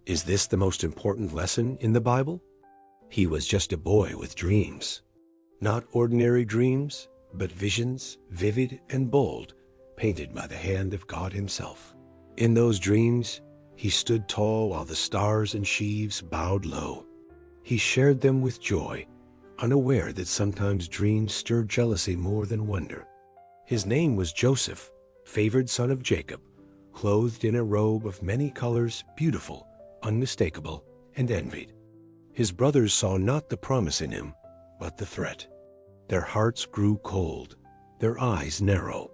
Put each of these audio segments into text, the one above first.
Is this the most important lesson in the Bible? He was just a boy with dreams. Not ordinary dreams, but visions, vivid and bold, painted by the hand of God himself. In those dreams, he stood tall while the stars and sheaves bowed low. He shared them with joy, unaware that sometimes dreams stir jealousy more than wonder. His name was Joseph, favored son of Jacob, clothed in a robe of many colors, beautiful, unmistakable, and envied. His brothers saw not the promise in him, but the threat. Their hearts grew cold, their eyes narrow.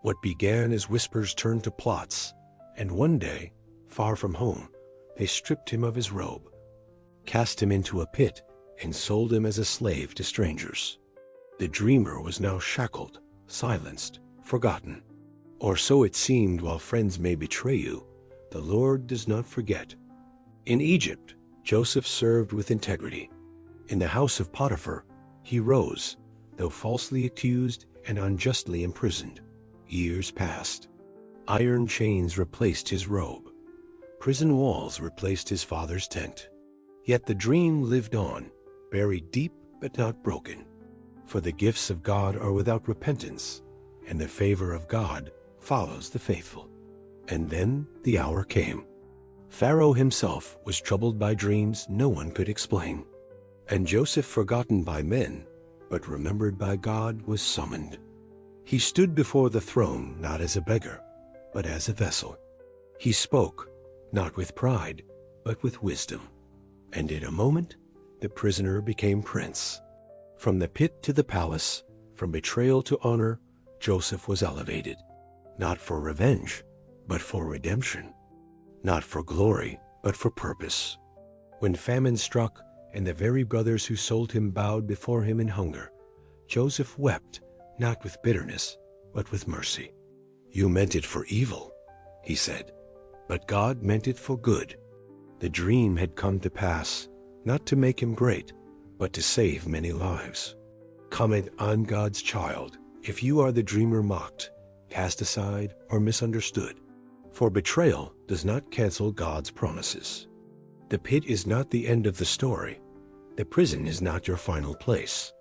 What began as whispers turned to plots, and one day, far from home, they stripped him of his robe, cast him into a pit, and sold him as a slave to strangers. The dreamer was now shackled, silenced, forgotten. Or so it seemed. While friends may betray you, the Lord does not forget. In Egypt, Joseph served with integrity. In the house of Potiphar, he rose, though falsely accused and unjustly imprisoned. Years passed. Iron chains replaced his robe. Prison walls replaced his father's tent. Yet the dream lived on, buried deep but not broken. For the gifts of God are without repentance, and the favor of God follows the faithful. And then the hour came. Pharaoh himself was troubled by dreams no one could explain. And Joseph, forgotten by men, but remembered by God, was summoned. He stood before the throne not as a beggar, but as a vessel. He spoke, not with pride, but with wisdom. And in a moment, the prisoner became prince. From the pit to the palace, from betrayal to honor, Joseph was elevated. Not for revenge, but for redemption. Not for glory, but for purpose. When famine struck, and the very brothers who sold him bowed before him in hunger, Joseph wept, not with bitterness, but with mercy. "You meant it for evil," he said, "but God meant it for good." The dream had come to pass, not to make him great, but to save many lives. Comment on God's child if you are the dreamer mocked, cast aside, or misunderstood. For betrayal does not cancel God's promises. The pit is not the end of the story. The prison is not your final place.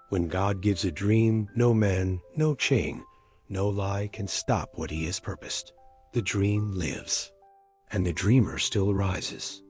When God gives a dream, no man, no chain, no lie can stop what he has purposed. The dream lives, and the dreamer still rises.